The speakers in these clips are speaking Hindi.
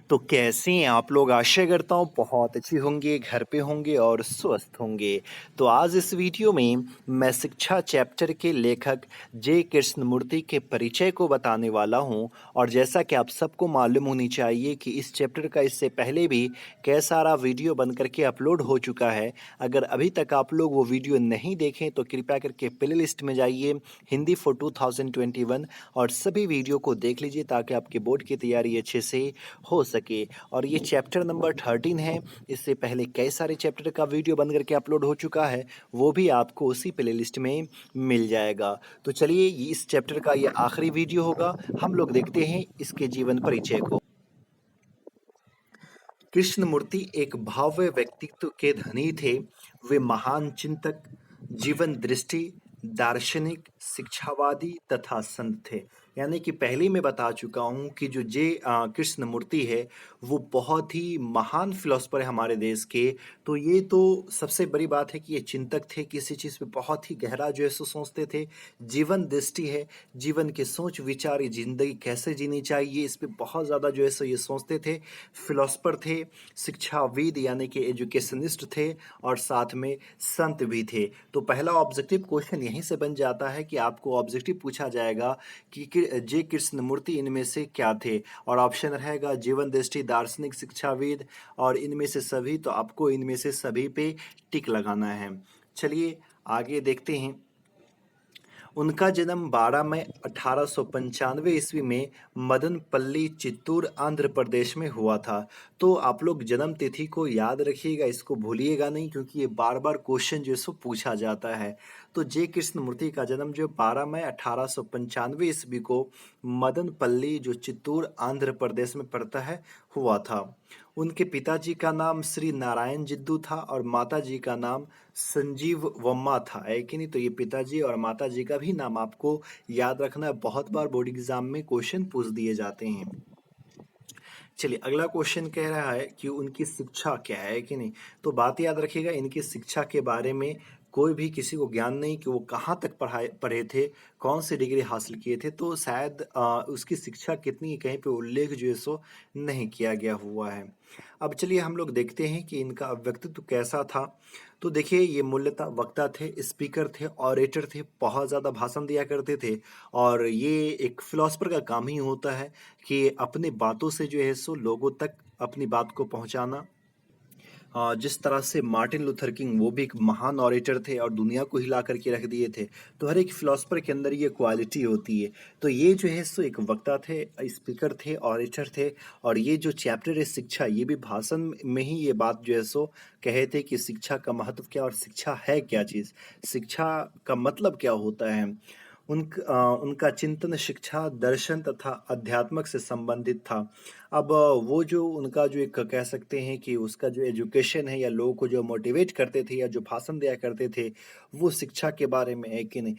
तो कैसे हैं आप लोग? आशा करता हूँ बहुत अच्छे होंगे, घर पे होंगे और स्वस्थ होंगे। तो आज इस वीडियो में मैं शिक्षा चैप्टर के लेखक जे कृष्णमूर्ति के परिचय को बताने वाला हूँ। और जैसा कि आप सबको मालूम होनी चाहिए कि इस चैप्टर का इससे पहले भी कई सारा वीडियो बन करके अपलोड हो चुका है। अगर अभी तक आप लोग वो वीडियो नहीं देखें तो कृपया करके प्ले लिस्ट में जाइए हिंदी फॉर 2021 और सभी वीडियो को देख लीजिए ताकि आपके बोर्ड की तैयारी अच्छे से हो सके। और ये चैप्टर नंबर 13 है। इससे पहले कई सारे चैप्टर का वीडियो बन करके अपलोड हो चुका है, वो भी आपको उसी प्लेलिस्ट में मिल जाएगा। तो चलिए, ये इस चैप्टर का ये आखिरी वीडियो होगा। हम लोग देखते हैं इसके जीवन परिचय को। कृष्णमूर्ति एक भव्य व्यक्तित्व के धनी थे। वे महान चिंतक, जीवन दृष्टि, दार्शनिक, शिक्षावादी तथा संत थे। यानी कि पहले ही मैं बता चुका हूँ कि जो कृष्णमूर्ति है वो बहुत ही महान फिलोसफर है हमारे देश के। तो ये तो सबसे बड़ी बात है कि ये चिंतक थे, किसी चीज़ पे बहुत ही गहरा जो है सो सोचते थे। जीवन दृष्टि है, जीवन के सोच विचार, ये ज़िंदगी कैसे जीनी चाहिए इस पे बहुत ज़्यादा जो है सो ये सोचते थे। फिलोसफर थे, शिक्षाविद यानी कि एजुकेशनिस्ट थे और साथ में संत भी थे। तो पहला ऑब्जेक्टिव क्वेश्चन यहीं से बन जाता है कि आपको ऑब्जेक्टिव पूछा जाएगा कि जे कृष्णमूर्ति इनमें से क्या थे। और ऑप्शन रहेगा जीवन दृष्टि, दार्शनिक, शिक्षाविद और इनमें से सभी। तो आपको इनमें से सभी पे टिक लगाना है। चलिए आगे देखते हैं। उनका जन्म 12 मई 1895 ईस्वी में मदनपल्ली, चित्तूर, आंध्र प्रदेश में हुआ था। तो आप लोग जन्म तिथि को याद रखिएगा, इसको भूलिएगा नहीं क्योंकि ये बार-बार क्वेश्चन जो है सो पूछा जाता है। तो जे कृष्णमूर्ति का जन्म जो 12 मई 1895 ईस्वी को मदनपल्ली, जो चित्तूर, आंध्र प्रदेश में पड़ता है, हुआ था। उनके पिताजी का नाम श्री नारायण जिद्दू था और माताजी का नाम संजीव वर्मा था, है कि नहीं? तो ये पिताजी और माताजी का भी नाम आपको याद रखना है, बहुत बार बोर्ड एग्जाम में क्वेश्चन पूछ दिए जाते हैं। चलिए अगला क्वेश्चन कह रहा है कि उनकी शिक्षा क्या है कि नहीं? तो बात याद रखिएगा, इनकी शिक्षा के बारे में कोई भी किसी को ज्ञान नहीं कि वो कहाँ तक पढ़े थे, कौन सी डिग्री हासिल किए थे। तो शायद उसकी शिक्षा कितनी है, कहीं पे उल्लेख जो है सो नहीं किया गया हुआ है। अब चलिए हम लोग देखते हैं कि इनका व्यक्तित्व कैसा था। तो देखिए, ये मूल्यतः वक्ता थे, स्पीकर थे, ऑरेटर थे, बहुत ज़्यादा भाषण दिया करते थे। और ये एक फिलोसफर का काम ही होता है कि अपनी बातों से जो है सो लोगों तक अपनी बात को पहुंचाना। जिस तरह से मार्टिन लूथर किंग, वो भी एक महान ऑरेटर थे और दुनिया को हिला करके रख दिए थे। तो हर एक फिलोसफर के अंदर ये क्वालिटी होती है। तो ये जो है सो एक वक्ता थे, स्पीकर थे, ऑरेटर थे। और ये जो चैप्टर है शिक्षा, ये भी भाषण में ही ये बात जो है सो कहे थे कि शिक्षा का महत्व क्या और शिक्षा है क्या चीज़, शिक्षा का मतलब क्या होता है। उनका चिंतन शिक्षा, दर्शन तथा अध्यात्मक से संबंधित था। अब वो जो उनका जो एक कह सकते हैं कि उसका जो एजुकेशन है या लोगों को जो मोटिवेट करते थे या जो भाषण दिया करते थे, वो शिक्षा के बारे में है कि नहीं।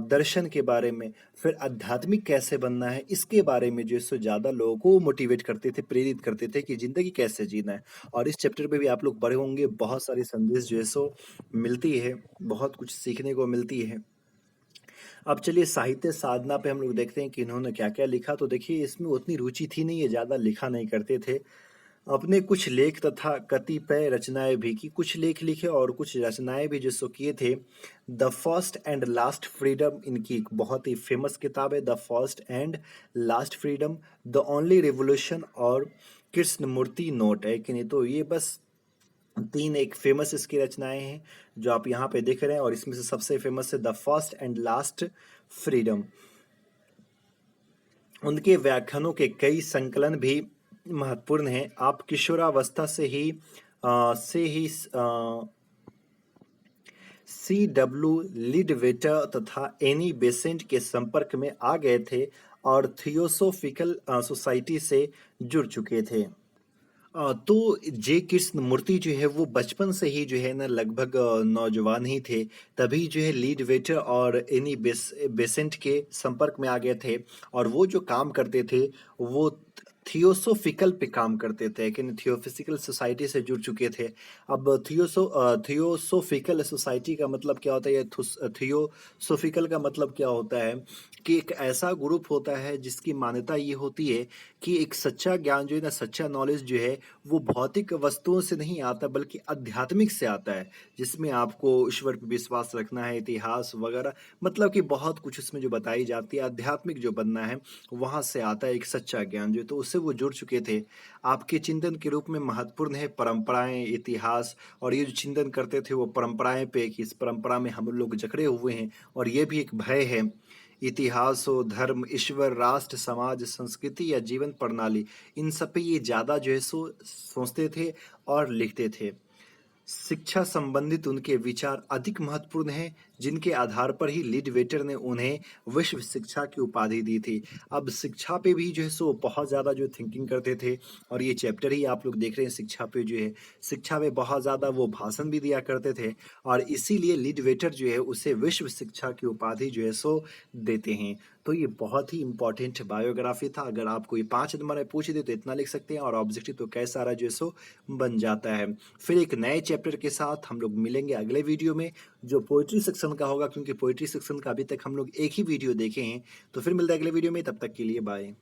दर्शन के बारे में, फिर आध्यात्मिक कैसे बनना है इसके बारे में जो है सो ज़्यादा लोगों को मोटिवेट करते थे, प्रेरित करते थे कि ज़िंदगी कैसे जीना है। और इस चैप्टर पे भी आप लोग पढ़े होंगे, बहुत सारी संदेश जो है सो मिलती है, बहुत कुछ सीखने को मिलती है। अब चलिए साहित्य साधना पे हम लोग देखते हैं कि इन्होंने क्या-क्या लिखा। तो देखिए, इसमें उतनी रुचि थी नहीं, ये ज़्यादा लिखा नहीं करते थे। अपने कुछ लेख तथा कतिपय रचनाएँ भी की, कुछ लेख लिखे और कुछ रचनाएँ भी जो सो किए थे। The first and last freedom इनकी एक बहुत ही फेमस किताब है, the first and last freedom, the only revolution और कृष्णमूर्ति नोट, है कि नहीं? तो ये बस 3 एक फेमस इसकी रचनाएँ हैं, जो आप यहाँ पे देख रहे हैं। और इसमें से सबसे फेमस है the first and last freedom. उनके व्याख्यानों के कई संकलन भी महत्वपूर्ण हैं। आप किशोरावस्था से ही C.W. लीडवेटर तथा एनी बेसेंट के संपर्क में आ गए थे और थियोसॉफिकल सोसाइटी से जुड़ चुके थे। तो जे कृष्णमूर्ति जो है वो बचपन से ही जो है ना लगभग नौजवान ही थे, तभी जो है लीड वेटर और एनी बेसेंट के संपर्क में आ गए थे। और वो जो काम करते थे वो थियोसॉफ़िकल पे काम करते थे, लेकिन थियोफिज़िकल सोसाइटी से जुड़ चुके थे। अब थियोसॉफ़िकल सोसाइटी का मतलब क्या होता है, या थियोसॉफ़िकल का मतलब क्या होता है कि एक ऐसा ग्रुप होता है जिसकी मान्यता ये होती है कि एक सच्चा ज्ञान जो है ना, सच्चा नॉलेज जो है, वो भौतिक वस्तुओं से नहीं आता बल्कि आध्यात्मिक से आता है। जिसमें आपको ईश्वर पे विश्वास रखना है, इतिहास वगैरह, मतलब कि बहुत कुछ उसमें जो बताई जाती है, आध्यात्मिक जो बनना है, वहाँ से आता है एक सच्चा ज्ञान जो है, तो उससे वो जुड़ चुके थे। आपके चिंतन के रूप में महत्वपूर्ण है परंपराएँ, इतिहास, और ये जो चिंतन करते थे वो परंपराएँ पे, कि इस परंपरा में हम लोग जकड़े हुए हैं, और ये भी एक भय है। इतिहास हो, धर्म, ईश्वर, राष्ट्र, समाज, संस्कृति या जीवन प्रणाली, इन सब पे ये ज़्यादा जो है सो सोचते थे और लिखते थे। शिक्षा संबंधित उनके विचार अधिक महत्वपूर्ण हैं, जिनके आधार पर ही लिडवेटर ने उन्हें विश्व शिक्षा की उपाधि दी थी। अब शिक्षा पे भी जो है सो बहुत ज़्यादा जो थिंकिंग करते थे, और ये चैप्टर ही आप लोग देख रहे हैं शिक्षा पे जो है, शिक्षा में बहुत ज़्यादा वो भाषण भी दिया करते थे, और इसीलिए लिडवेटर जो है उसे विश्व शिक्षा की उपाधि जो है सो देते हैं। तो ये बहुत ही इम्पोर्टेंट बायोग्राफी था। अगर आपको ये 5 नंबर में पूछ दे तो इतना लिख सकते हैं, और ऑब्जेक्टिव तो कई सारा जो है सो बन जाता है। फिर एक नए चैप्टर के साथ हम लोग मिलेंगे अगले वीडियो में, जो पोएट्री सेक्शन का होगा, क्योंकि पोएट्री सेक्शन का अभी तक हम लोग एक ही वीडियो देखे हैं। तो फिर मिलते हैं अगले वीडियो में, तब तक के लिए बाय।